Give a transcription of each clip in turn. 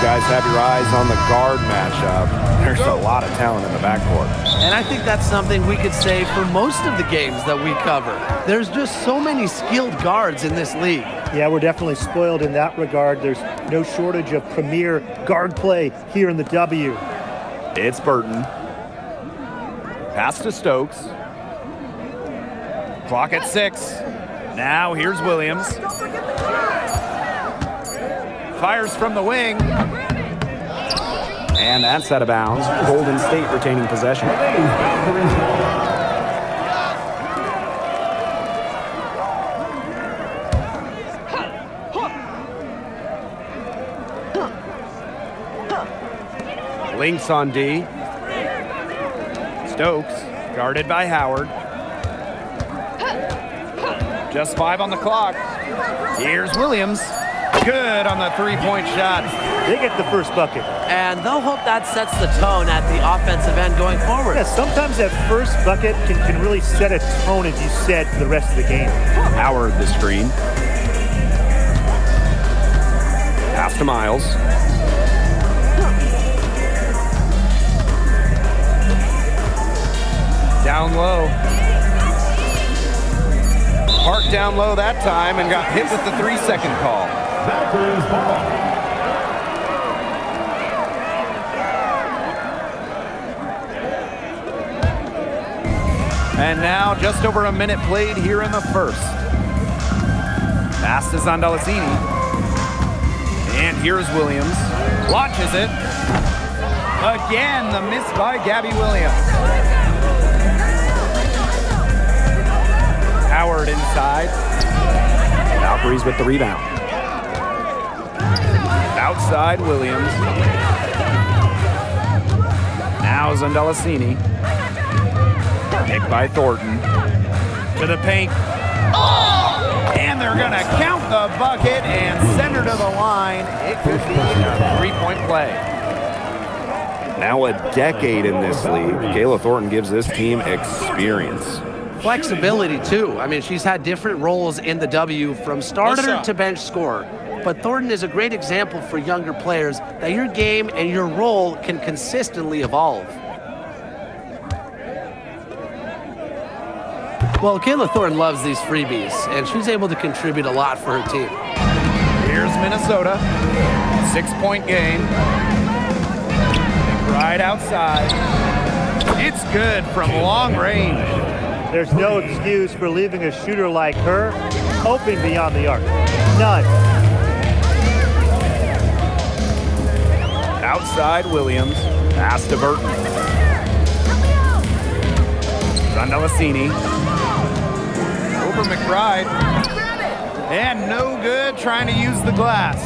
guys have your eyes on the guard matchup. There's a lot of talent in the backcourt. And I think that's something we could say for most of the games that we cover. There's just so many skilled guards in this league. Yeah, we're definitely spoiled in that regard. There's no shortage of premier guard play here in the W. It's Burton. Pass to Stokes. Clock at 6. Now here's Williams. Fires from the wing. And that's out of bounds. Golden State retaining possession. Lynx on D. Stokes, guarded by Howard. Just 5 on the clock. Here's Williams. Good on the three-point shot. They get the first bucket. And they'll hope that sets the tone at the offensive end going forward. Yeah, sometimes that first bucket can really set a tone, as you said, for the rest of the game. Howard the screen. Pass to Miles. Down low. Park down low that time and got hit with the 3-second call. Valkyries ball. And now just over a minute played here in the first. Pass is on Dallasini. And here's Williams. Launches it. Again, the miss by Gabby Williams. Howard inside. Valkyries with the rebound. Outside Williams. Now Zandalacini. Picked by Thornton. To the paint. Oh! And they're going to count the bucket and send her to the line. It could be a 3-point play. Now a decade in this league. Kayla Thornton gives this team experience. Flexibility, too. I mean, she's had different roles in the W from starter to bench scorer. But Thornton is a great example for younger players that your game and your role can consistently evolve. Well, Kayla Thornton loves these freebies, and she's able to contribute a lot for her team. Here's Minnesota. 6-point game. Right outside. It's good from long range. There's no excuse for leaving a shooter like her open beyond the arc. None. Outside Williams. Pass to Burton. Zandalacini. Over McBride. And no good trying to use the glass.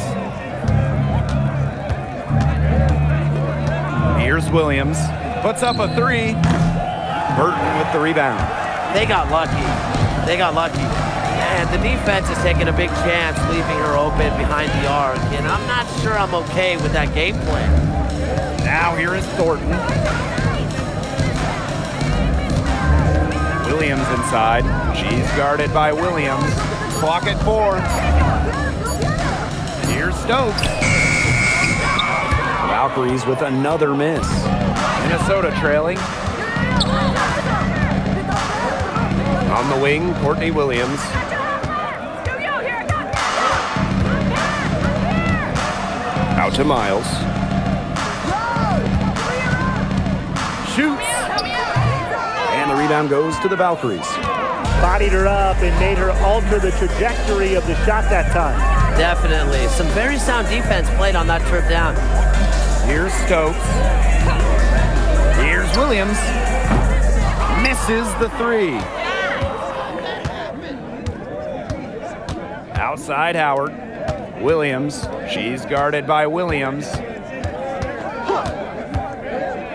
Here's Williams. Puts up a 3. Burton with the rebound. They got lucky. They got lucky. And the defense is taking a big chance leaving her open behind the arc. And I'm not sure I'm okay with that game plan. Now here is Thornton. Williams inside. She's guarded by Williams. Clock at 4. Here's Stokes. Valkyries with another miss. Minnesota trailing. On the wing, Courtney Williams. Out to Miles. Shoots. And the rebound goes to the Valkyries. Bodied her up and made her alter the trajectory of the shot that time. Definitely. Some very sound defense played on that trip down. Here's Stokes. Here's Williams. Misses the 3. Outside Howard. Williams. She's guarded by Williams.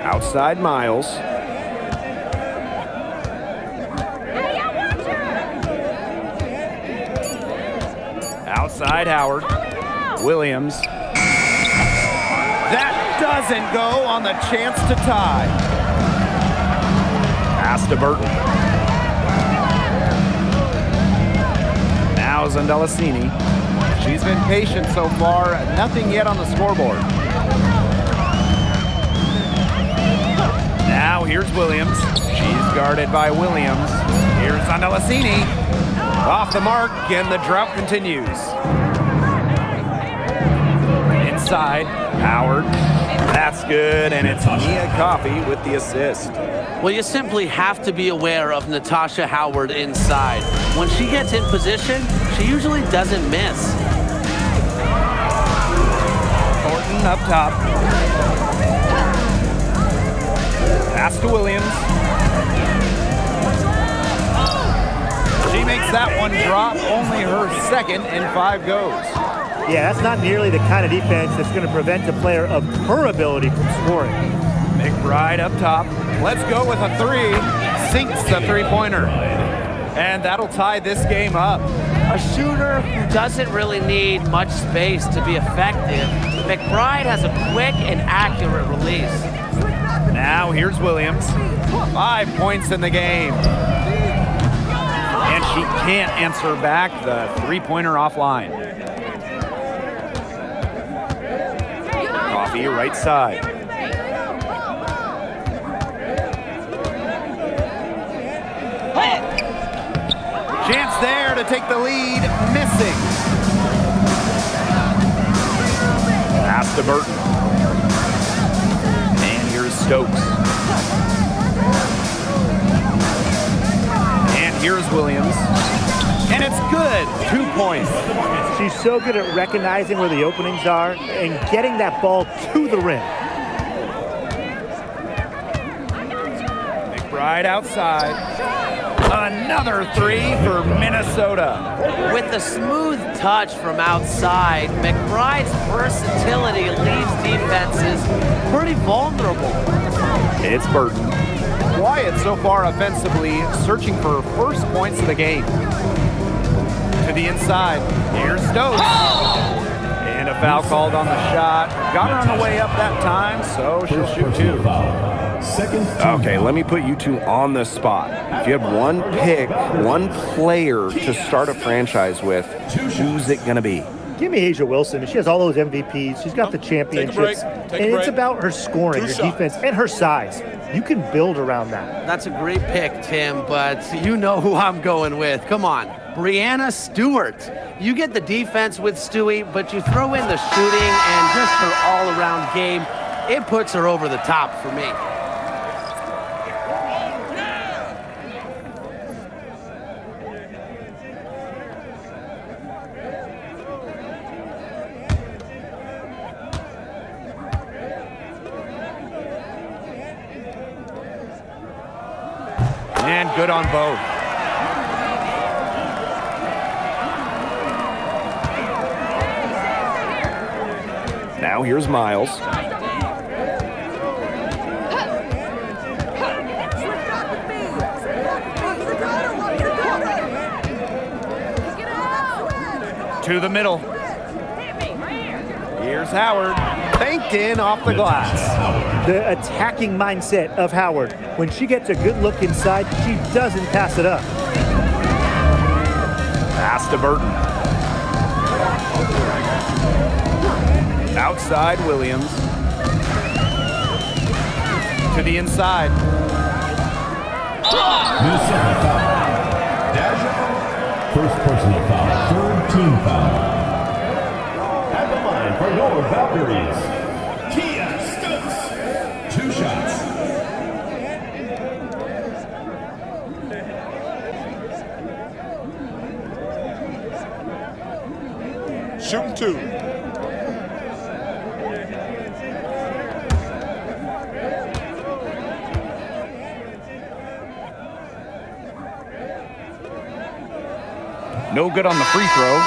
Outside Miles. Outside Howard. Williams. That doesn't go on the chance to tie. Pass to Burton. Now Zandalacini. She's been patient so far. Nothing yet on the scoreboard. Now here's Williams. She's guarded by Williams. Here's Andalassini. Off the mark, and the drought continues. Inside, Howard. That's good, and it's Nia Coffey with the assist. Well, you simply have to be aware of Natasha Howard inside. When she gets in position, she usually doesn't miss. Thornton up top. Pass to Williams. She makes that one drop, only her second, and 5 goes. Yeah, that's not nearly the kind of defense that's going to prevent a player of her ability from scoring. McBride up top. Let's go with a 3. Sinks the three-pointer. And that'll tie this game up. A shooter who doesn't really need much space to be effective, McBride has a quick and accurate release. Now here's Williams. 5 points in the game. And she can't answer back the three-pointer offline. Coffey right side. Chance there to take the lead, missing. Pass to Burton. And here's Stokes. And here's Williams. And it's good. 2 points. She's so good at recognizing where the openings are and getting that ball to the rim. McBride outside. Another 3 for Minnesota. With a smooth touch from outside, McBride's versatility leaves defenses pretty vulnerable. It's Burton. Quiet so far offensively, searching for first points of the game. To the inside. Here's Stokes. And a foul called on the shot. Got her on the way up that time, so she'll shoot 2. Okay, let me put you two on the spot. If you had one pick, one player to start a franchise with, who's it going to be? Give me Asia Wilson. She has all those MVPs. She's got the championships. And it's about her scoring, her defense, and her size. You can build around that. That's a great pick, Tim, but you know who I'm going with. Come on, Breanna Stewart. You get the defense with Stewie, but you throw in the shooting and just her all-around game. It puts her over the top for me. And good on both. Now here's Miles. To the middle. Here's Howard. Banked in off the glass. The attacking mindset of Howard. When she gets a good look inside, she doesn't pass it up. Pass to Burton. Outside Williams. To the inside. First personal foul, third team foul. At the line for your Valkyries, Stokes. 2 shots. Shoot 2. No good on the free throw.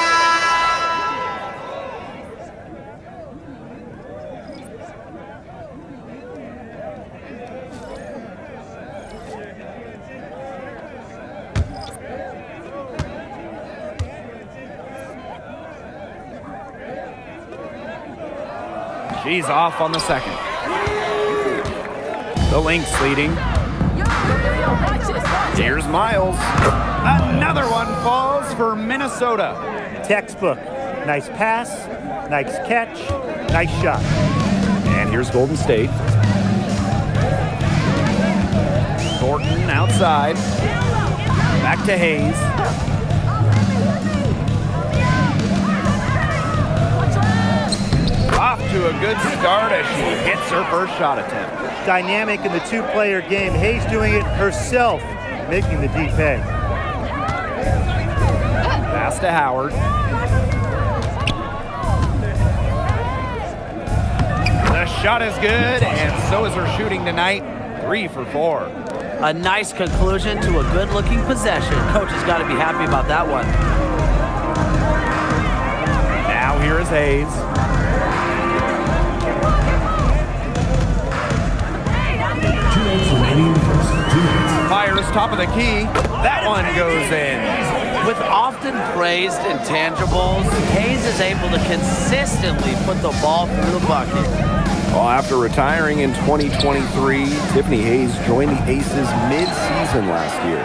She's off on the second. The Lynx leading. Here's Miles. Another one falls for Minnesota. Textbook. Nice pass, nice catch, nice shot. Here's Golden State. Thornton outside. Back to Hayes. Off to a good start as she hits her first shot attempt. Dynamic in the two-player game. Hayes doing it herself, making the D pay. Pass to Howard. The shot is good, and so is her shooting tonight. 3 for 4. A nice conclusion to a good-looking possession. Coach has got to be happy about that one. Now here is Hayes. Fires top of the key. That one goes in. With often praised intangibles, Hayes is able to consistently put the ball through the bucket. Well, after retiring in 2023, Tiffany Hayes joined the Aces mid-season last year.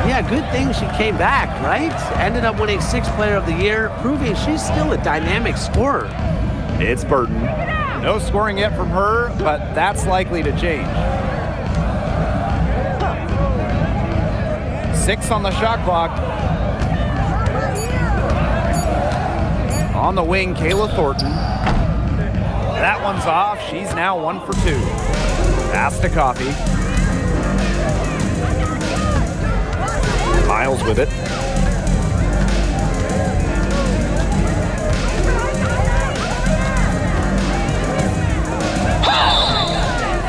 Yeah, good thing she came back, right? Ended up winning 6th Player of the Year, proving she's still a dynamic scorer. It's Burton. No scoring yet from her, but that's likely to change. 6 on the shot clock. On the wing, Kayla Thornton. That one's off. She's now 1 for 2. Pass to Coffey. Miles with it.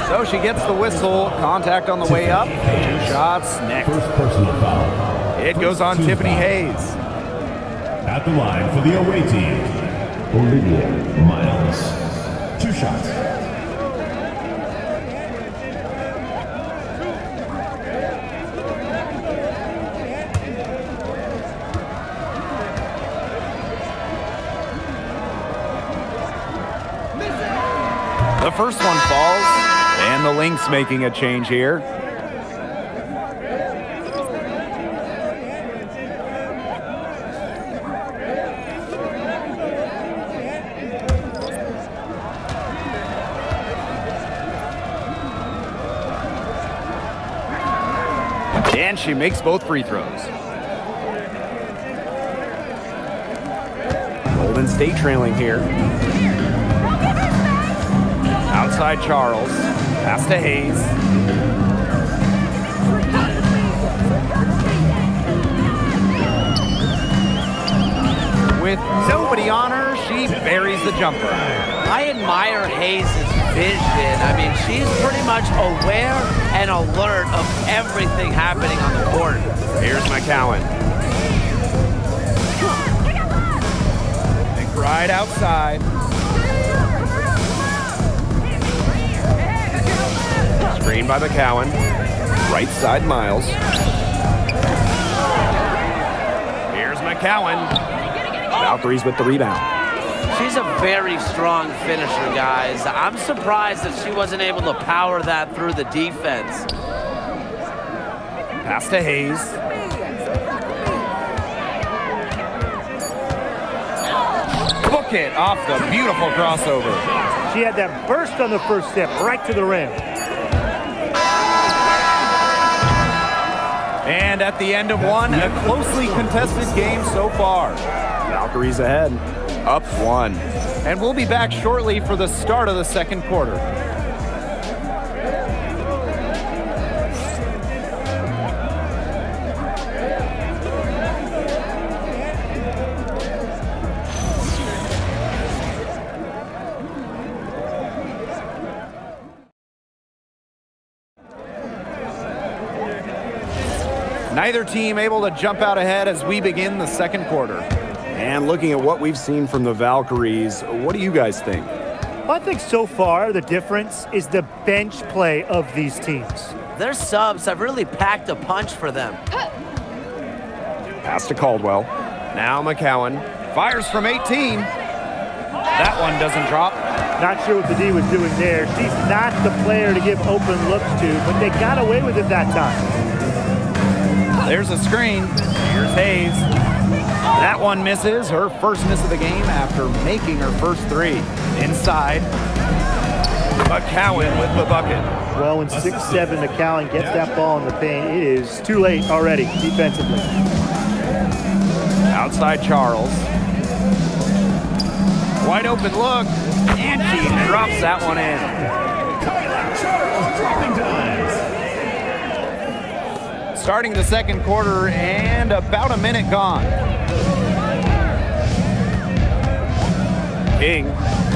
So she gets the whistle. Contact on the way up. 2 shots next. First personal foul. It goes on Tiffany Hayes. At the line for the away team, Olivia Miles. 2 shots. The first one falls, and the Lynx making a change here. And she makes both free throws. Golden State trailing here. Outside Charles. Pass to Hayes. With nobody on her, she buries the jumper. I admire Hayes' vision. I mean, she's pretty much aware and alert of everything happening on the court. Here's McCowan. McBride outside. Screen by McCowan. Right side, Miles. Here's McCowan. Valkyries with the rebound. She's a very strong finisher, guys. I'm surprised that she wasn't able to power that through the defense. Pass to Hayes. Book it off the beautiful crossover. She had that burst on the first step, right to the rim. And at the end of one, a closely contested game so far. Valkyries ahead. Up 1. And we'll be back shortly for the start of the second quarter. Neither team able to jump out ahead as we begin the second quarter. And looking at what we've seen from the Valkyries, what do you guys think? I think so far the difference is the bench play of these teams. Their subs have really packed a punch for them. Pass to Caldwell. Now McCowan fires from 18. That one doesn't drop. Not sure what the D was doing there. She's not the player to give open looks to, but they got away with it that time. There's a screen. Here's Hayes. That one misses, her first miss of the game after making her first 3. Inside. McCowan with the bucket. Well, when 6'7" McCowan gets that ball in the paint, it is too late already defensively. Outside Charles. Wide open look, and she drops that one in. Starting the second quarter and about a minute gone. King,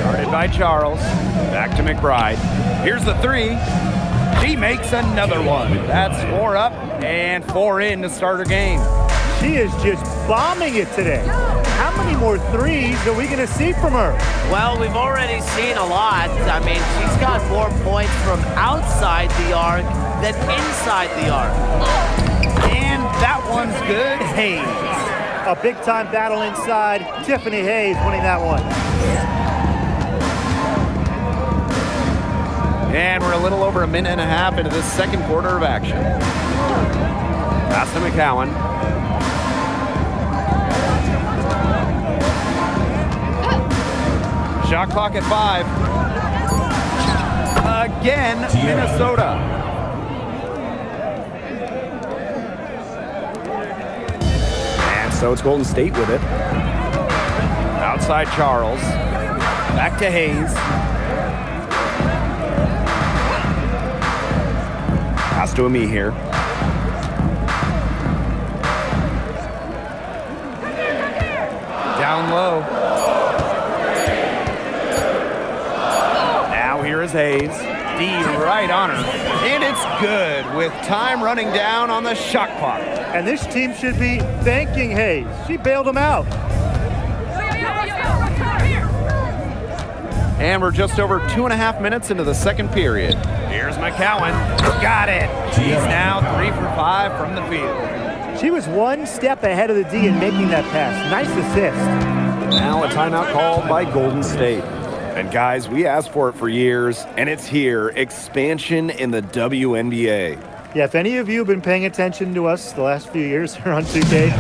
guarded by Charles. Back to McBride. Here's the three. She makes another one. That's 4 up and 4 in to start her game. She is just bombing it today. How many more threes are we going to see from her? Well, we've already seen a lot. I mean, she's got more points from outside the arc than inside the arc. And that one's good. Hayes. A big-time battle inside. Tiffany Hayes winning that one. And we're a little over a minute and a half into this second quarter of action. Pass to McCowan. Shot clock at 5. Again, Minnesota. And so it's Golden State with it. Outside Charles. Back to Hayes. Pass to Ami here. Down low. Now here is Hayes. D right on her. And it's good with time running down on the shot clock. And this team should be thanking Hayes. She bailed them out. And we're just over 2.5 minutes into the second period. Here's McCowan. Got it. She's now 3 for 5 from the field. She was one step ahead of the D in making that pass. Nice assist. Now a timeout called by Golden State. And guys, we asked for it for years, and it's here. Expansion in the WNBA. Yeah, if any of you have been paying attention to us the last few years here on 2K,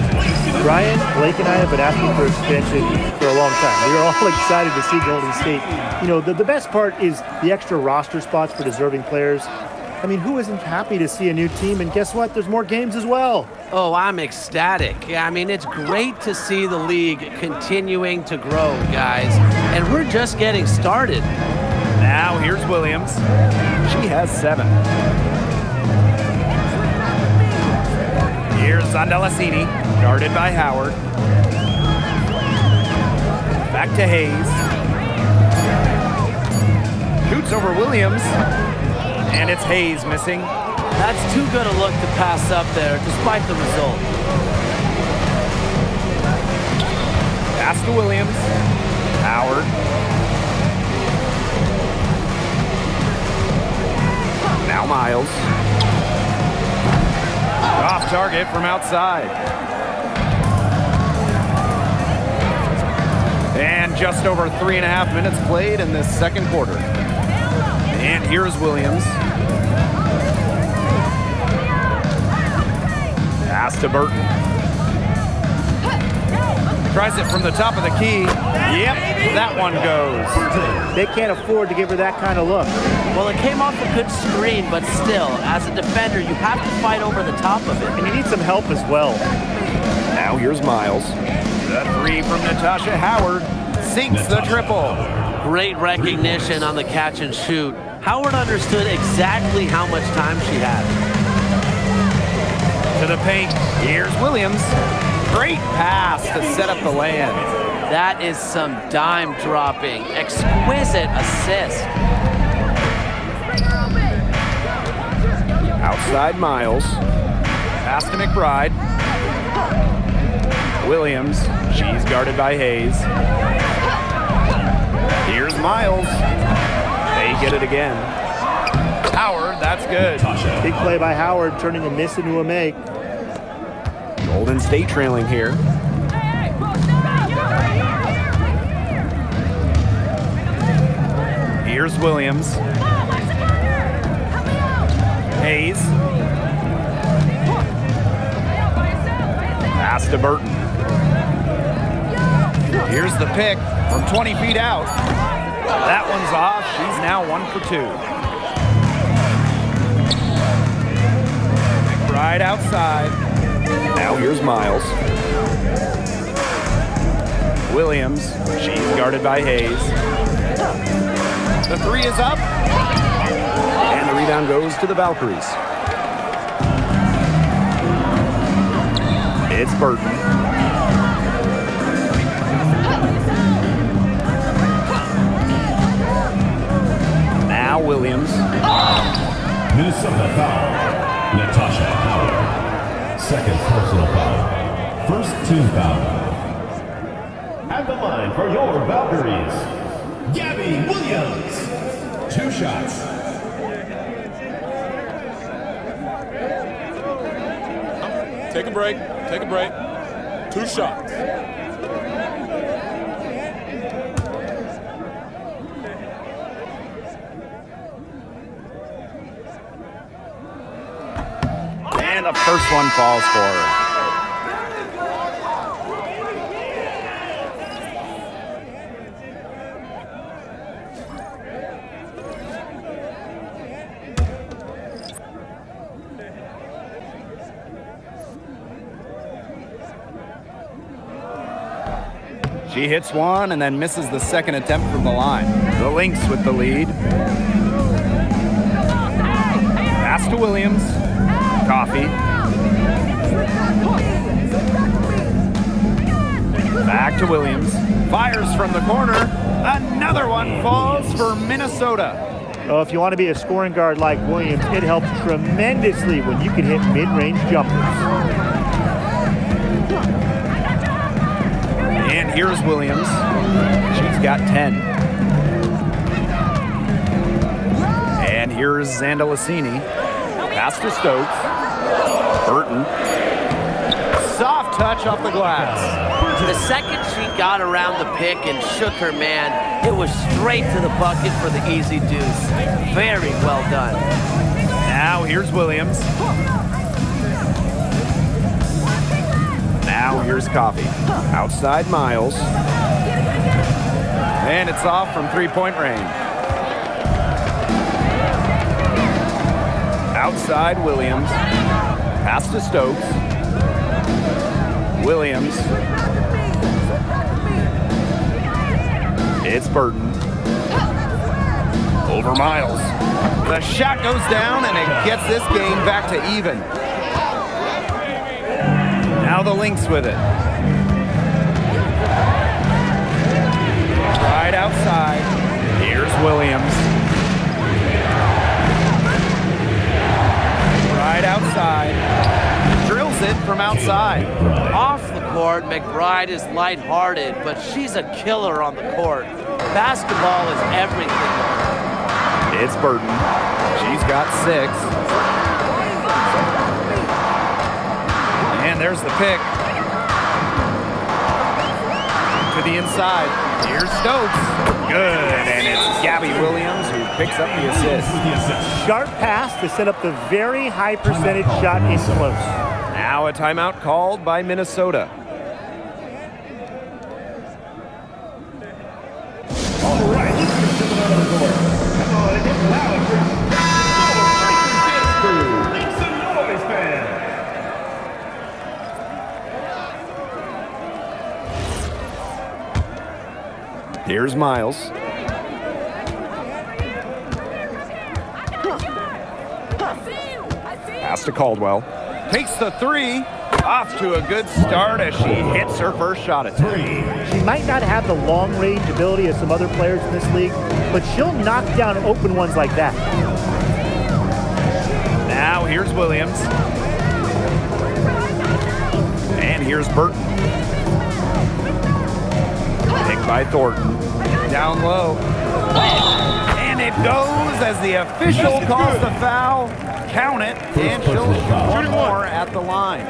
Brian, Blake, and I have been asking for expansion for a long time. We are all excited to see Golden State. You know, the best part is the extra roster spots for deserving players. I mean, who isn't happy to see a new team? And guess what? There's more games as well. Oh, I'm ecstatic. I mean, it's great to see the league continuing to grow, guys. And we're just getting started. Now here's Williams. She has 7. Here's Zandalasini, guarded by Howard. Back to Hayes. Shoots over Williams. And it's Hayes missing. That's too good a look to pass up there, despite the result. Pass to Williams. Howard. Now Miles. Off target from outside. And just over 3.5 minutes played in this second quarter. And here's Williams. Pass to Burton. Tries it from the top of the key. Yep, that one goes. They can't afford to give her that kind of look. Well, it came off a good screen, but still, as a defender, you have to fight over the top of it. And you need some help as well. Now here's Miles. The 3 from Natasha Howard sinks the triple. Great recognition on the catch and shoot. Howard understood exactly how much time she had. To the paint, here's Williams. Great pass to set up the land. That is some dime dropping. Exquisite assist. Outside Miles. Pass to McBride. Williams, she's guarded by Hayes. Here's Miles. They get it again. Howard, that's good. Big play by Howard, turning a miss into a make. Golden State trailing here. Here's Williams. Hayes. Pass to Burton. Here's the pick from 20 feet out. That one's off. She He's now 1 for 2. McBride outside. Now here's Miles. Williams, she's guarded by Hayes. The 3 is up. And the rebound goes to the Valkyries. It's Burton. Now Williams. Minnesota foul. Natasha Howard. Second personal foul. First team foul. At the line for your Valkyries, Gabby Williams. 2 shots. Take a break. Take a break. 2 shots. And the first one falls for her. She hits one and then misses the second attempt from the line. The Lynx with the lead. Pass to Williams. Coffee. Back to Williams. Fires from the corner. Another one falls for Minnesota. Oh, if you want to be a scoring guard like Williams, it helps tremendously when you can hit mid-range jumpers. And here's Williams. She's got 10. And here's Zandalicini. Pass to Stokes. Burton. Soft touch off the glass. The second she got around the pick and shook her man, it was straight to the bucket for the easy deuce. Very well done. Now here's Williams. Now here's Coffee. Outside Miles. And it's off from three-point range. Outside Williams. Pass to Stokes. Williams. It's Burton. Over Miles. The shot goes down and it gets this game back to even. Now the Lynx with it. Right outside. Here's Williams. Right outside. Drills it from outside. Off the court, McBride is lighthearted, but she's a killer on the court. Basketball is everything. It's Burton. She's got 6. And there's the pick. To the inside. Here's Stokes. Good. And it's Gabby Williams who picks up the assist. Sharp pass to set up the very high percentage shot in close. Now a timeout called by Minnesota. All right, let's get something out of the court. Come on, it gets loud for Make some noise, fans. Here's Miles. Pass to Caldwell. Takes the 3. Off to a good start as she hits her first shot attempt. She might not have the long range ability of some other players in this league, but she'll knock down open ones like that. Now here's Williams. And here's Burton. Picked by Thornton. Down low. And it goes as the official calls the foul. Count it, and she'll shoot one more at the line.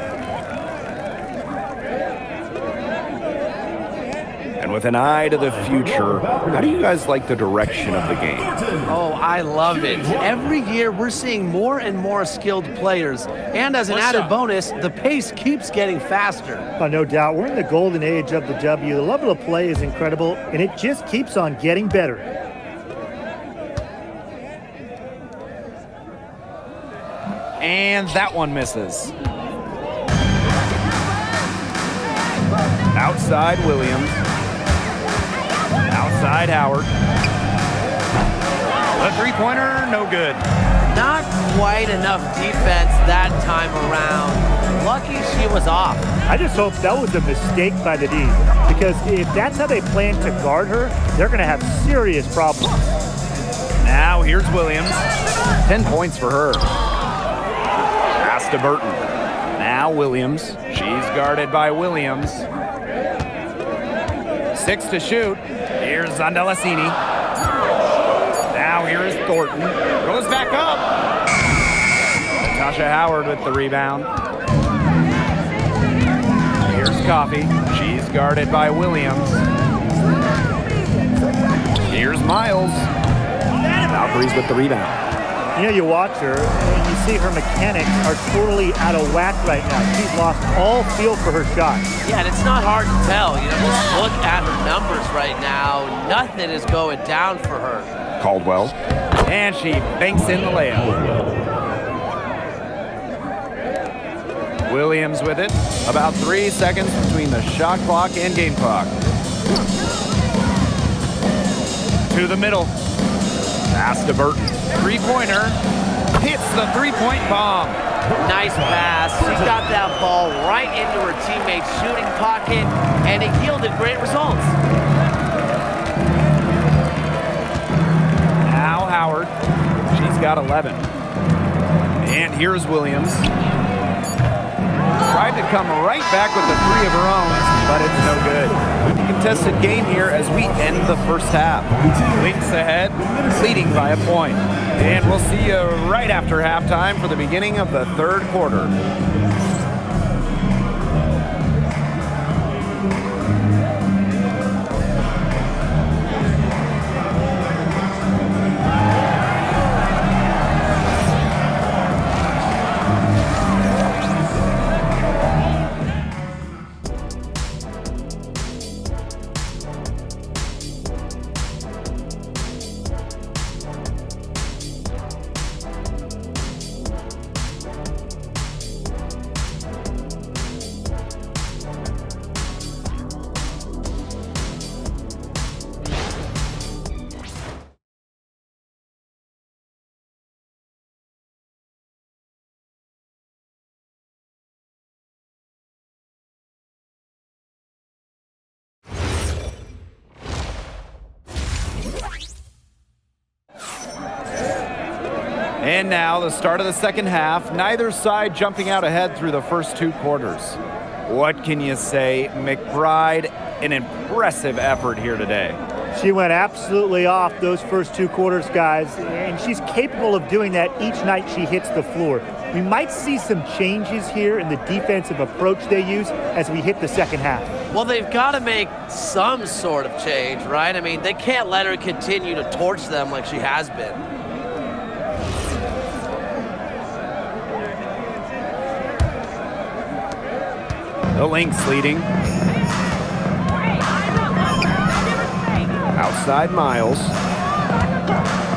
And with an eye to the future, how do you guys like the direction of the game? Oh, I love it. Every year we're seeing more and more skilled players. And as an added bonus, the pace keeps getting faster. Oh, no doubt. We're in the golden age of the W. The level of play is incredible, and it just keeps on getting better. And that one misses. Outside Williams. Outside Howard. The three-pointer, no good. Not quite enough defense that time around. Lucky she was off. I just hope that was a mistake by the D, because if that's how they plan to guard her, they're going to have serious problems. Now here's Williams. 10 points for her. Pass to Burton. Now Williams. She's guarded by Williams. 6 to shoot. Here's Zondelasini. Now here is Thornton. Goes back up. Tasha Howard with the rebound. Here's Coffey. She's guarded by Williams. Here's Miles. Valkyries with the rebound. You know, you watch her and you see her mechanics are totally out of whack right now. She's lost all feel for her shot. Yeah, and it's not hard to tell. You know, just look at her numbers right now. Nothing is going down for her. Caldwell. And she banks in the layup. Williams with it. About 3 seconds between the shot clock and game clock. To the middle. Pass to Burton. Three-pointer. Hits the three-point bomb. Nice pass. She got that ball right into her teammate's shooting pocket, and it yielded great results. Now Howard. She's got 11. And here's Williams. Tried to come right back with the three of her own, but it's no good. Contested game here as we end the first half. Lynx ahead, leading by a point. And we'll see you right after halftime for the beginning of the third quarter. And now the start of the second half, neither side jumping out ahead through the first two quarters. What can you say? McBride, an impressive effort here today. She went absolutely off those first two quarters, guys, and she's capable of doing that each night she hits the floor. We might see some changes here in the defensive approach they use as we hit the second half. Well, they've got to make some sort of change, right? I mean, they can't let her continue to torch them like she has been. The Lynx leading. Outside Miles.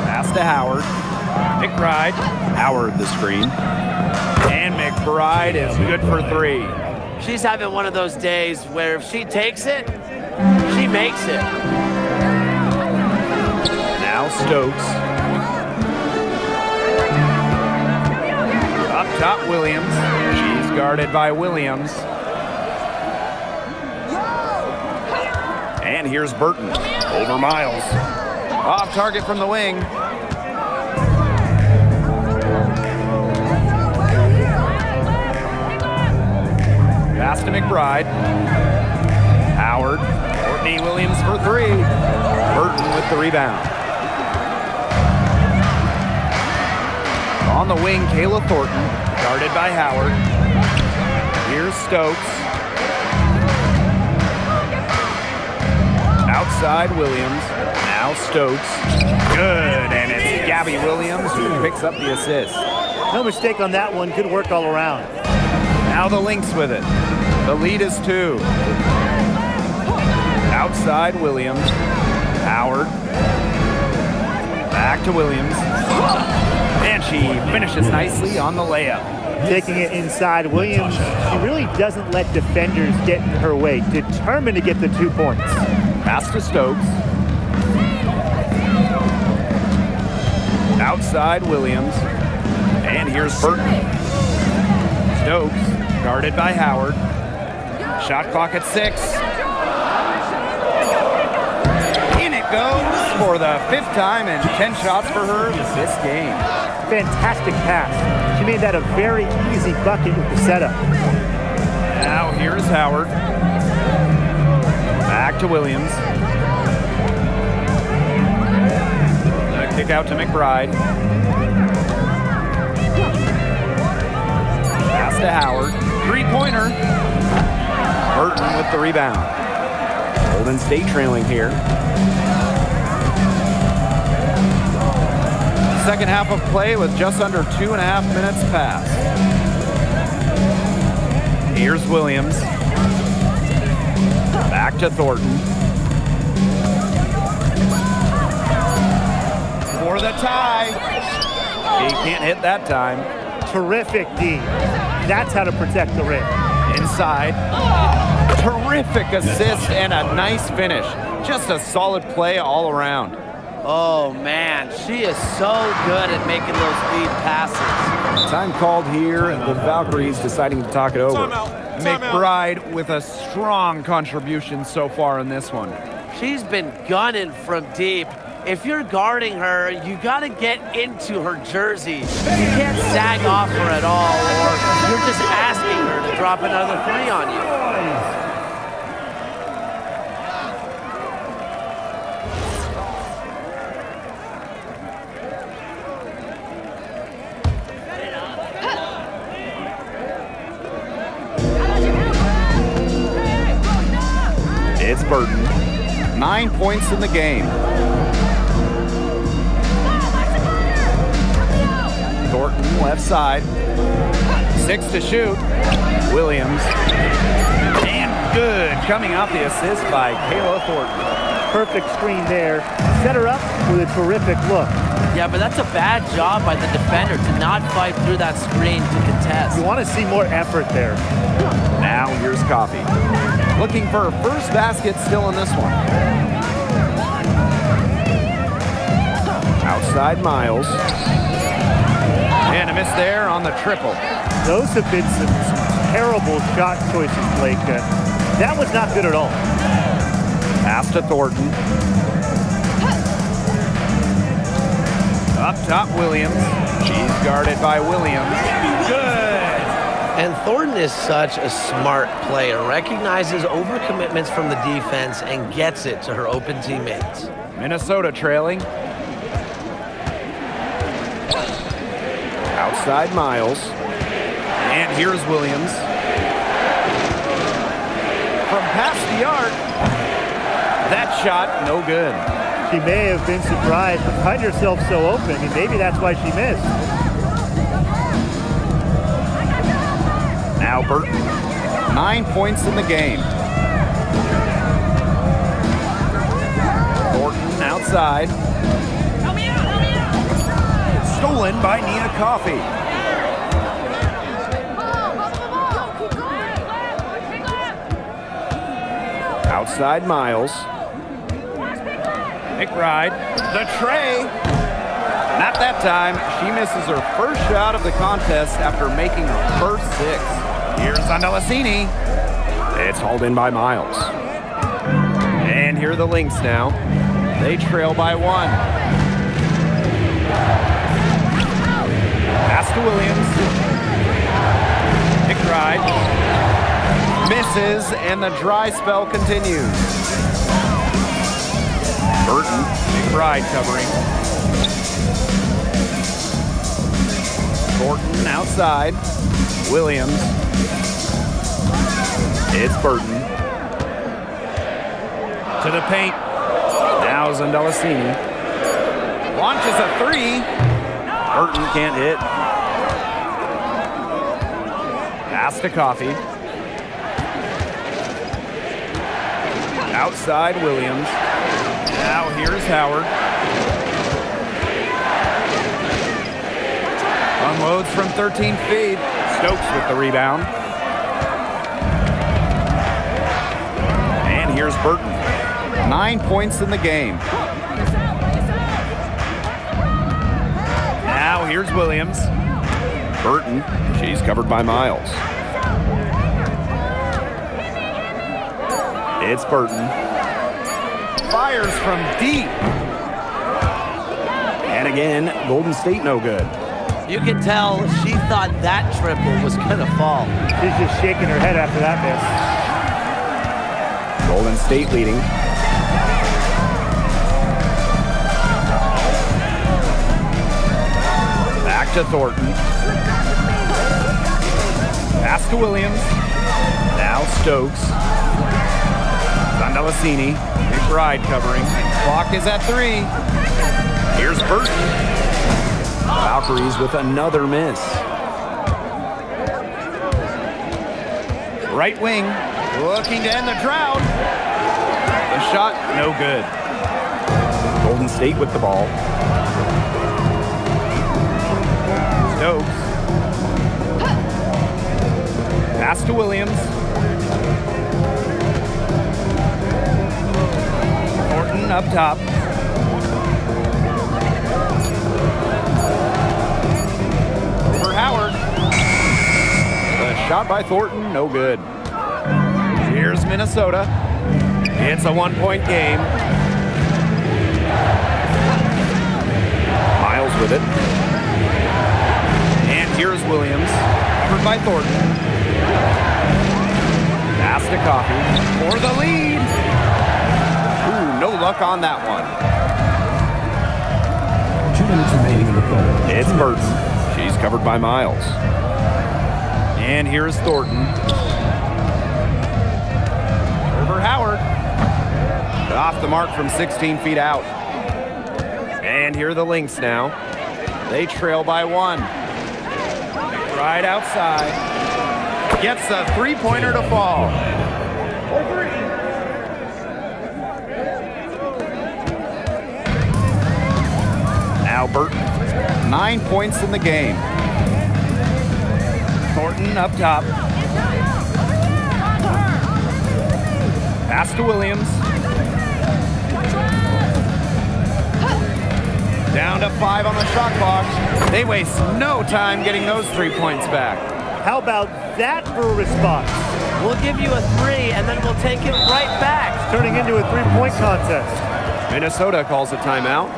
Pass to Howard. McBride. Howard the screen. And McBride is good for three. She's having one of those days where if she takes it, she makes it. Now Stokes. Up top Williams. She's guarded by Williams. And here's Burton. Over Miles. Off target from the wing. Pass to McBride. Howard. Courtney Williams for three. Burton with the rebound. On the wing, Kayla Thornton. Guarded by Howard. Here's Stokes. Outside Williams, now Stokes. Good, and it's Gabby Williams who picks up the assist. No mistake on that one, good work all around. Now the Lynx with it. The lead is 2. Outside Williams, Howard. Back to Williams. And she finishes nicely on the layup. Taking it inside, Williams, she really doesn't let defenders get in her way. Determined to get the 2 points. Pass to Stokes. Outside Williams. And here's Burton. Stokes guarded by Howard. Shot clock at 6. In it goes for the 5th time and 10 shots for her this game. Fantastic pass. She made that a very easy bucket with the setup. Now here's Howard. Back to Williams. The kick out to McBride. Pass to Howard. 3-pointer. Burton with the rebound. Golden State trailing here. Second half of play with just under 2.5 minutes passed. Here's Williams. Back to Thornton. For the tie. He can't hit that time. Terrific D. That's how to protect the rim. Inside. Terrific assist and a nice finish. Just a solid play all around. Oh, man, she is so good at making those lead passes. Time called here. The Valkyries deciding to talk it over. Timeout. McBride with a strong contribution so far in this one. She's been gunning from deep. If you're guarding her, you got to get into her jersey. You can't sag off her at all, or you're just asking her to drop another 3 on you. It's Burton. 9 points in the game. Thornton left side. 6 to shoot. Williams. And good. Coming off the assist by Kayla Thornton. Perfect screen there. Set her up with a terrific look. Yeah, but that's a bad job by the defender to not fight through that screen to contest. You want to see more effort there. Now here's Coffey. Looking for her first basket still in this one. Outside Miles. And a miss there on the triple. Those have been some terrible shot choices, Blake. That was not good at all. Pass to Thornton. Up top, Williams. She's guarded by Williams. Good. And Thornton is such a smart player, recognizes overcommitments from the defense and gets it to her open teammates. Minnesota trailing. Outside Miles. And here's Williams. From past the arc. That shot, no good. She may have been surprised to find herself so open, and maybe that's why she missed. Now Burton. 9 points in the game. Thornton outside. Stolen by Nia Coffey. Outside Miles. McBride. The tray. Not that time. She misses her first shot of the contest after making her first 6. Here's Andalasini. It's hauled in by Miles. And here are the Lynx now. They trail by 1. Pass to Williams. McBride. Misses, and the dry spell continues. Burton. McBride covering. Thornton outside. Williams. It's Burton. To the paint. Now Zandalasini. Launches a 3. Burton can't hit. Pass to Coffey. Outside Williams. Now here's Howard. Unloads from 13 feet. Stokes with the rebound. And here's Burton. 9 points in the game. Now here's Williams. Burton, she's covered by Miles. It's Burton. Fires from deep. And again, Golden State no good. You can tell she thought that triple was going to fall. She's just shaking her head after that miss. Golden State leading. Back to Thornton. Pass to Williams. Now Stokes. Sandalasini. McBride covering. Clock is at 3. Here's Burton. Valkyries with another miss. Right wing. Looking to end the drought. The shot, no good. Golden State with the ball. Stokes. Pass to Williams. Thornton up top. Over Howard. The shot by Thornton, no good. Here's Minnesota. It's a 1-point game. Miles with it. And here's Williams, covered by Thornton. Pass to Coffey for the lead. Ooh, no luck on that one. 2 minutes remaining in the third. It's Burton. She's covered by Miles. And here's Thornton. Over Howard. Off the mark from 16 feet out. And here are the Lynx now. They trail by 1. Right outside. Gets a 3-pointer to fall. Now Burton. 9 points in the game. Thornton up top. Pass to Williams. Down to 5 on the shot clock. They waste no time getting those 3 points back. How about that for a response? We'll give you a 3, and then we'll take it right back. It's turning into a 3-point contest. Minnesota calls a timeout.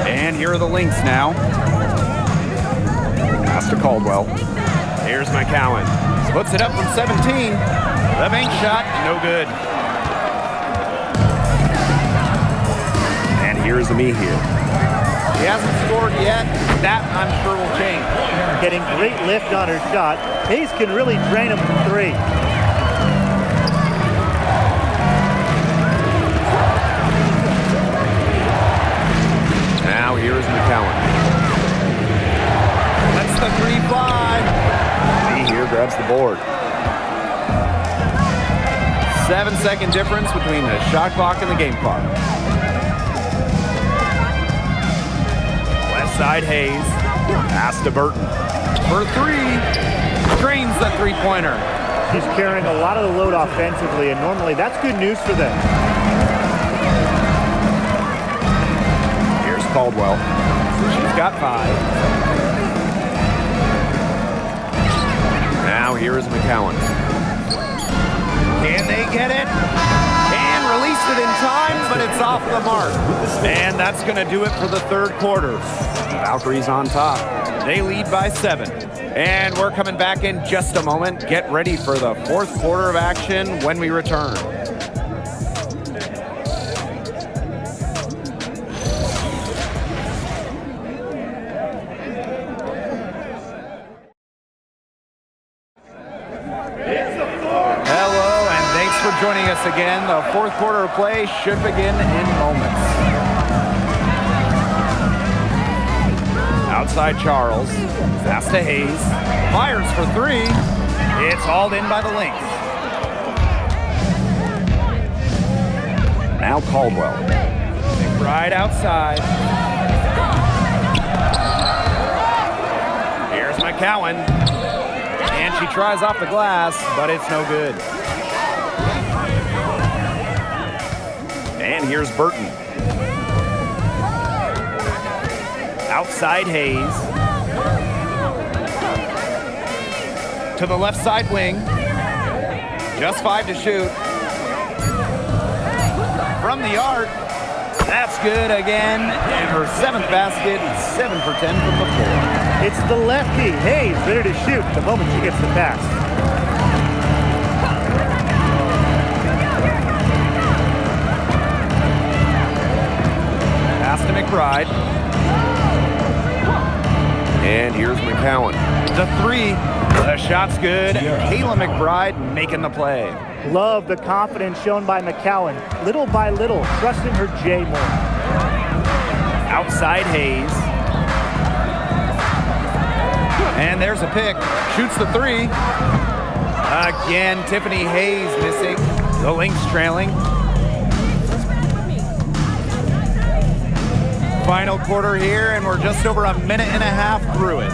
And here are the Lynx now. Pass to Caldwell. Here's McCowan. Puts it up from 17. The bank shot, no good. And here's Amy here. He hasn't scored yet. That, I'm sure, will change. Getting great lift on her shot. Hayes can really drain him from 3. Now here's McCowan. Lets the 3 fly. Amy here grabs the board. 7-second difference between the shot clock and the game clock. Left side Hayes. Pass to Burton. For 3. Drains the 3-pointer. She's carrying a lot of the load offensively, and normally that's good news for them. Here's Caldwell. She's got 5. Now here is McCowan. Can they get it? And release it in time, but it's off the mark. And that's going to do it for the third quarter. Valkyries on top. They lead by 7. And we're coming back in just a moment. Get ready for the fourth quarter of action when we return. Lynx again. The fourth quarter of play should begin in moments. Outside Charles. Pass to Hayes. Fires for three. It's hauled in by the Lynx. Now Caldwell. Right outside. Here's McCowan. And she tries off the glass, but it's no good. And here's Burton. Outside Hayes. To the left side wing. Just 5 to shoot. From the arc. That's good again. And her 7th basket, 7 for 10 from the floor. It's the lefty, Hayes, ready to shoot the moment she gets the pass. Pass to McBride. And here's McCowan. The three. The shot's good. Kayla McBride making the play. Love the confidence shown by McCowan. Little by little, trusting her J more. Outside Hayes. And there's a pick. Shoots the three. Again, Tiffany Hayes missing. The Lynx trailing. Final quarter here, and we're just over a minute and a half through it.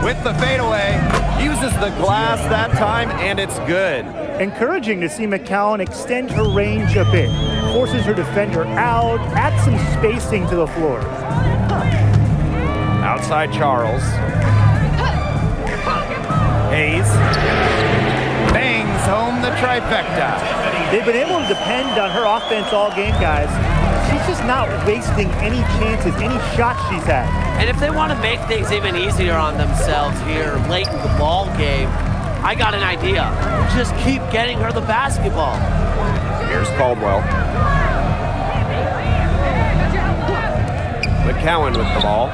With the fadeaway, uses the glass that time, and it's good. Encouraging to see McCowan extend her range a bit. Forces her defender out, adds some spacing to the floor. Outside Charles. Hayes. Bangs home the trifecta. They've been able to depend on her offense all game, guys. She's just not wasting any chances, any shots she's had. And if they want to make things even easier on themselves here late in the ball game, I got an idea. Just keep getting her the basketball. Here's Caldwell. McCowan with the ball.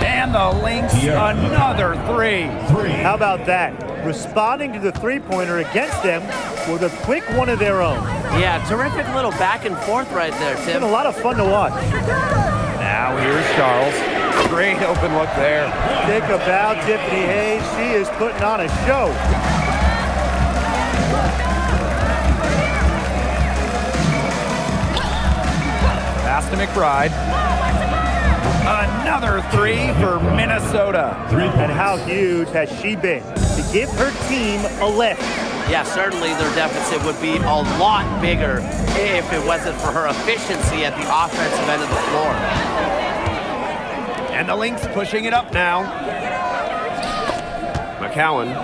And the Lynx, another three. How about that? Responding to the three-pointer against them with a quick one of their own. Yeah, terrific little back and forth right there, It's Tim. been a lot of fun to watch. Now here's Charles. Great open look there. Think about Tiffany Hayes. She is putting on a show. Pass to McBride. Another three for Minnesota. And how huge has she been to give her team a lift? Yeah, certainly their deficit would be a lot bigger if it wasn't for her efficiency at the offensive end of the floor. And the Lynx pushing it up now. McCowan.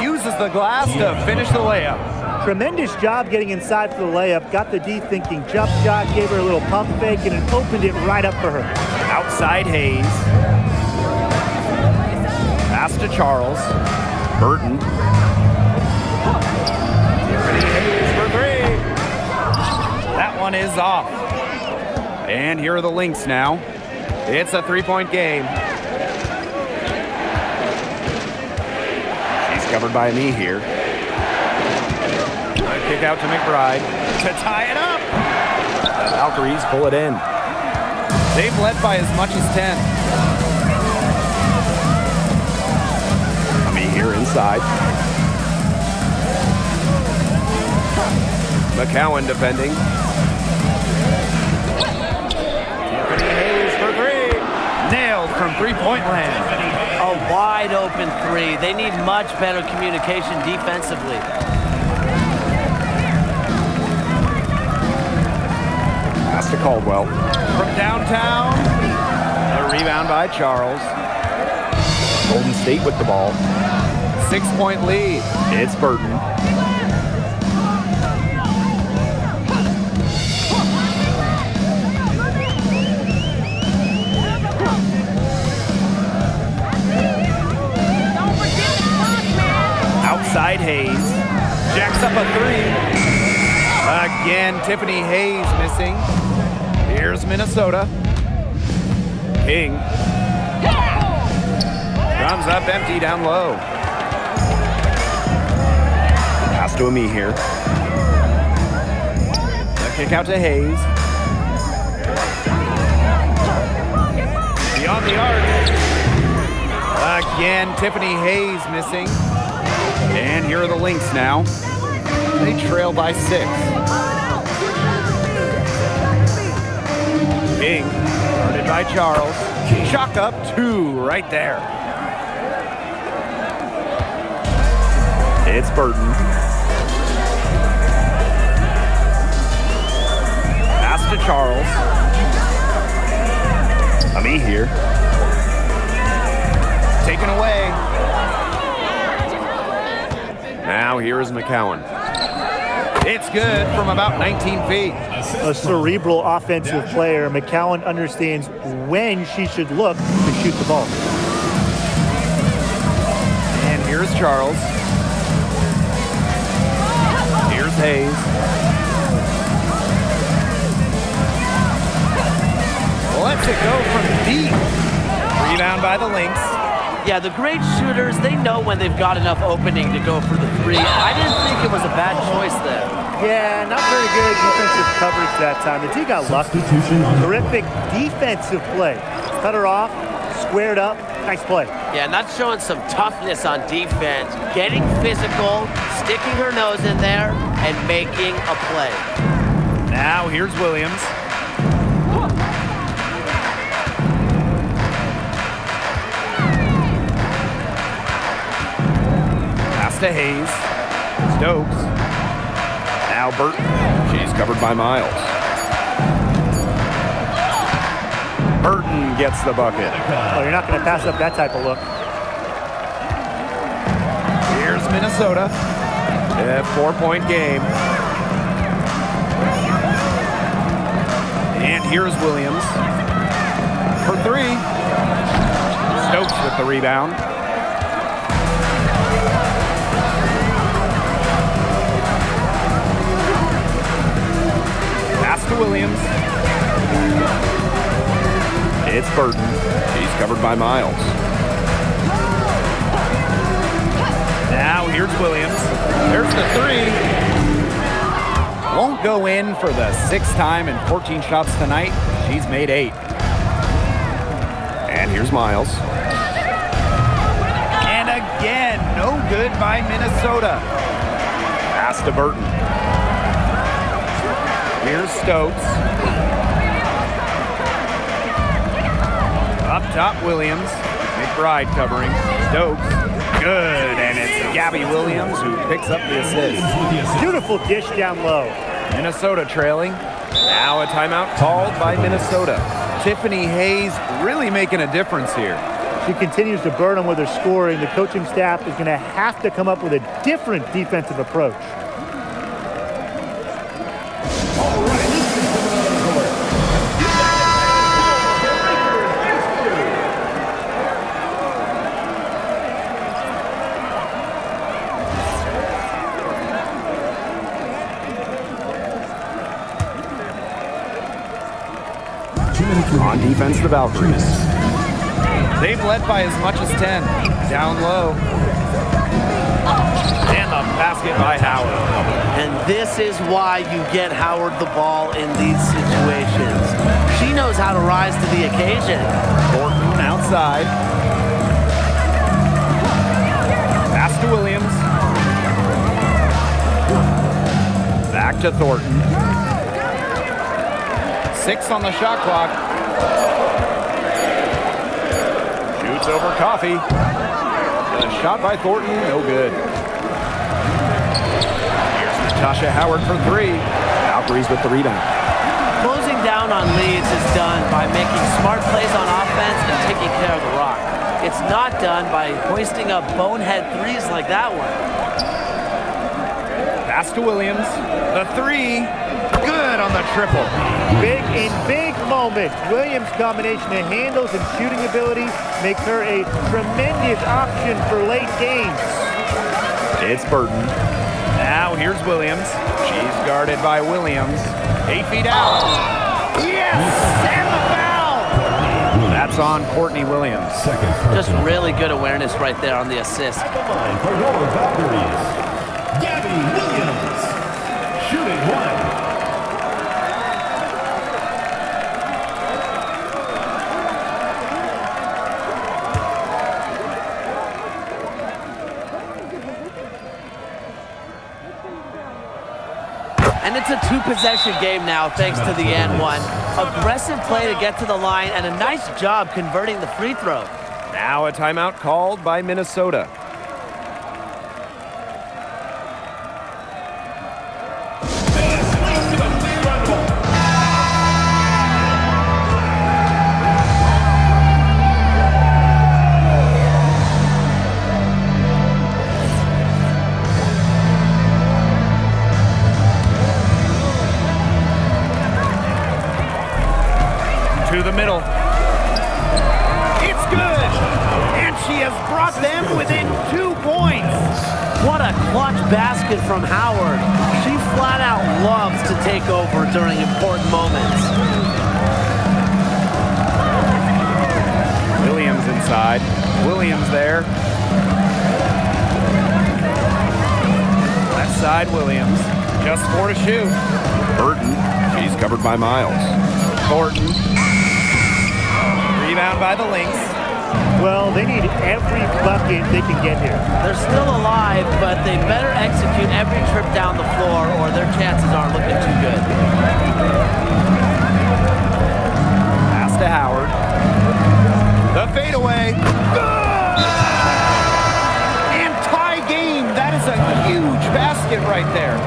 Uses the glass to finish the layup. Tremendous job getting inside for the layup. Got the D thinking jump shot, gave her a little pump fake, and it opened it right up for her. Outside Hayes. Pass to Charles. Burton. Tiffany Hayes for three. That one is off. And here are the Lynx now. It's a three-point game. She's covered by me here. A kick out to McBride to tie it up. The Valkyries pull it in. They've led by as much as 10. Coming here inside. McCowan defending. Tiffany Hayes for three. Nailed from three-point land. A wide open three. They need much better communication defensively. Pass to Caldwell. From downtown. A rebound by Charles. Golden State with the ball. 6-point lead. It's Burton. Outside Hayes. Jacks up a three. Again, Tiffany Hayes missing. Here's Minnesota. King. Comes up empty down low. Pass to Ami here. The kick out to Hayes. Beyond the arc. Again, Tiffany Hayes missing. And here are the Lynx now. They trail by 6. King, guarded by Charles. Shock up 2 right there. It's Burton. Pass to Charles. Ami here. Taken away. Now here is McCowan. It's good from about 19 feet. A cerebral offensive player, McCowan understands when she should look to shoot the ball. And here's Charles. Here's Hayes. Lets it go from deep. Rebound by the Lynx. Yeah, the great shooters, they know when they've got enough opening to go for the 3. I didn't think it was a bad choice there. Yeah, not very good defensive coverage that time. The team got lucky. Terrific defensive play. Cut her off, squared up, nice play. Yeah, and that's showing some toughness on defense. Getting physical, sticking her nose in there, and making a play. Now here's Williams. Pass to Hayes. Stokes. Now Burton. She's covered by Miles. Burton gets the bucket. Oh, you're not going to pass up that type of look. Here's Minnesota. A 4-point game. And here's Williams for 3. Stokes with the rebound. Pass to Williams. It's Burton. She's covered by Miles. Now here's Williams. There's the 3. Won't go in for the 6th time in 14 shots tonight. She's made 8. And here's Miles. And again, no good by Minnesota. Pass to Burton. Here's Stokes. Up top, Williams. McBride covering. Stokes. Good, and it's Gabby Williams who picks up the assist. Beautiful dish down low. Minnesota trailing. Now a timeout called by Minnesota. Tiffany Hayes really making a difference here. She continues to burn them with her scoring. The coaching staff is going to have to come up with a different defensive approach. On defense, the Valkyries. They've led by as much as 10. Down low. And the basket by Howard. And this is why you get Howard the ball in these situations. She knows how to rise to the occasion. Thornton outside. Pass to Williams. Back to Thornton. 6 on the shot clock. Shoots over Coffee. The shot by Thornton, no good. Here's Natasha Howard for 3. Valkyries with the rebound. Closing down on leads is done by making smart plays on offense and taking care of the rock. It's not done by hoisting up bonehead 3s like that one. Pass to Williams. The 3. Good on the triple. Big in big moments. Williams' combination of handles and shooting ability makes her a tremendous option for late games. It's Burton. Now here's Williams. She's guarded by Williams. 8 feet out. Yes! And the foul! That's on Courtney Williams. Second Just personal. really good awareness right there on the assist. For your Valkyries. Williams. Shooting 1. And it's a two-possession game now, thanks to the and one. Aggressive play to get to the line, and a nice job converting the free throw. Now a timeout called by Minnesota. To the middle. It's good. And she has brought them within 2 points. What a clutch basket from Howard. She flat out loves to take over during important moments. Williams inside. Williams there. Left side, Williams. Just 4 to shoot. Burton, she's covered by Miles. Thornton. Rebound by the Lynx. Well, they need every bucket they can get here. They're still alive, but they better execute every trip down the floor or their chances aren't looking too good. Pass to Howard. The fadeaway. Good! And tie game. That is a huge basket right there.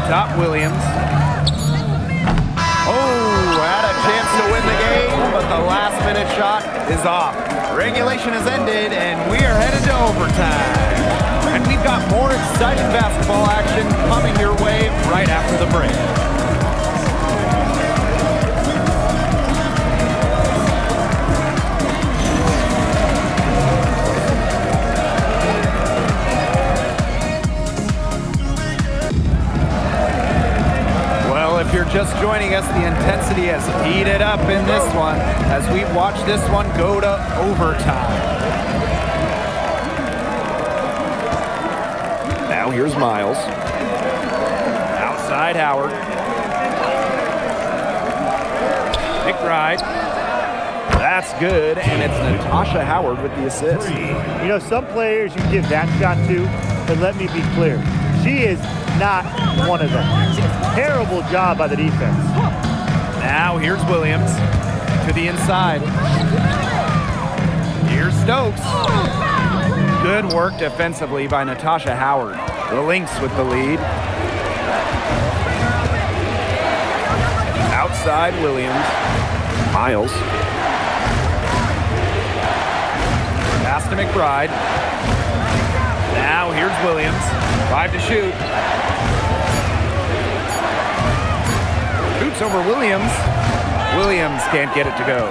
Top Williams. Oh, had a chance to win the game, but the last minute shot is off. Regulation has ended, and we are headed to overtime. And we've got more exciting basketball action coming your way right after the break. If you're just joining us, the intensity has heated up in this one as we've watched this one go to overtime. Now here's Miles. Outside Howard. McBride. That's good, and it's Natasha Howard with the assist. You know, some players you give that shot to, but let me be clear, she is not one of them. Terrible job by the defense. Now here's Williams to the inside. Here's Stokes. Good work defensively by Natasha Howard. The Lynx with the lead. Outside Williams. Miles. Pass to McBride. Now here's Williams. 5 to shoot. Shoots over Williams. Williams can't get it to go.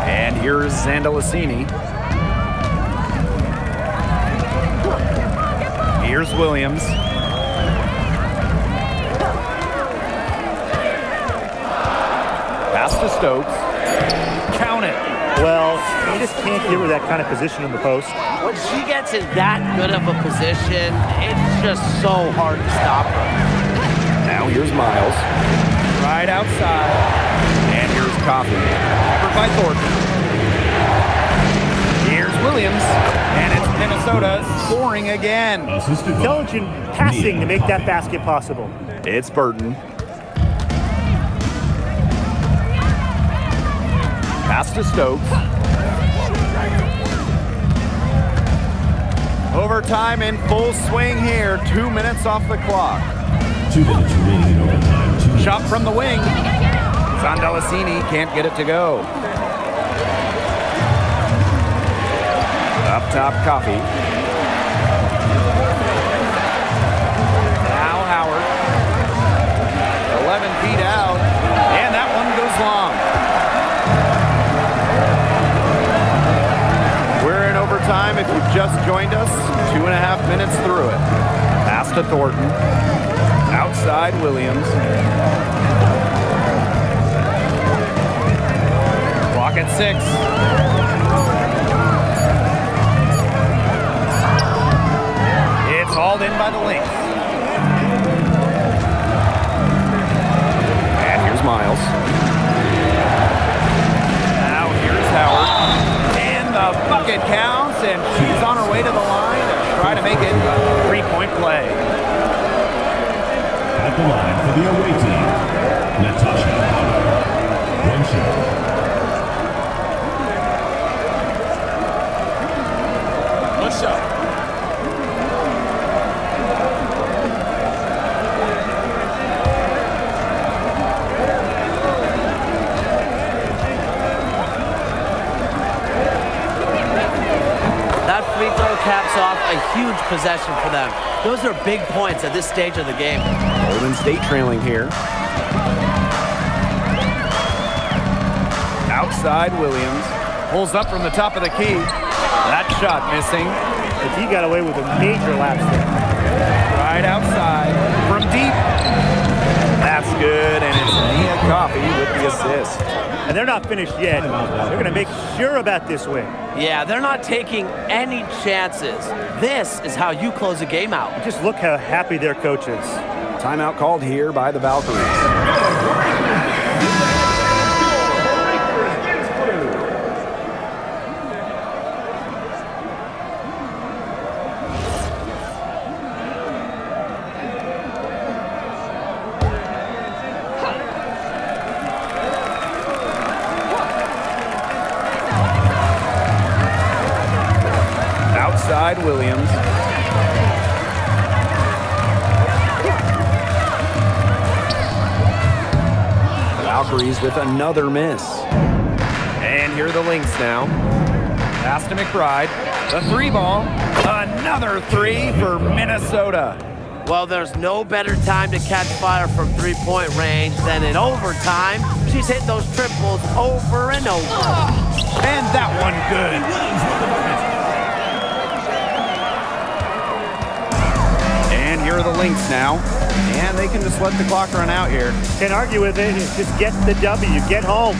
And here's Zandalicini. Here's Williams. Pass to Stokes. Count it. Well, you just can't give her that kind of position in the post. When she gets in that good of a position, it's just so hard to stop her. Now here's Miles. Right outside. And here's Coffey. Covered by Thornton. Here's Williams. And it's Minnesota scoring again. Intelligent passing to make that basket possible. It's Burton. Pass to Stokes. Overtime in full swing here. 2 minutes off the clock. 2 minutes remaining in overtime. Shot from the wing. Zandalicini can't get it to go. Up top, Coffey. Now Howard. 11 feet out. And that one goes long. We're in overtime if you've just to Thornton. Outside Williams. Clock at 6. It's hauled in by the Lynx. And here's Miles. Now here's Howard. And the bucket counts, and she's on her way to the line to try to make it a 3-point play. At the line for the away team, Natasha Howard. One shot. One shot. That free throw caps off a huge possession for them. Those are big points at this stage of the game. Golden State trailing here. Outside Williams. Pulls up from the top of the key. That shot missing. But he got away with a major lapse there. Right outside. From deep. That's good, and it's Nia Coffey with the assist. And they're not finished yet. They're going to make sure about this win. Yeah, they're not taking any chances. This is how you close a game out. Just look how happy their coach is. Timeout called here by the Valkyries. Outside Williams. Valkyries with another miss. And here are the Lynx now. Pass to McBride. The 3-ball. Another 3 for Minnesota. Well, there's no better time to catch fire from three-point range than in overtime. She's hitting those triples over and over. And that one good. And here are the Lynx now. And they can just let the clock run out here. Can't argue with it. Just get the W. Get home.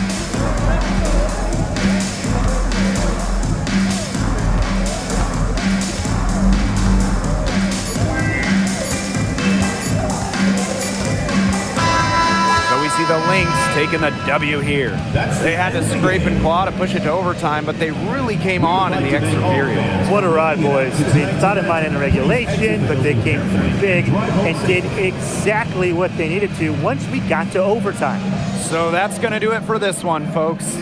So we see the Lynx taking the W here. They had to scrape and claw to push it to overtime, but they really came on in the extra period. What a ride, boys. I mean, thought it might in regulation, but they came through big and did exactly what they needed to once we got to overtime. So that's going to do it for this one, folks.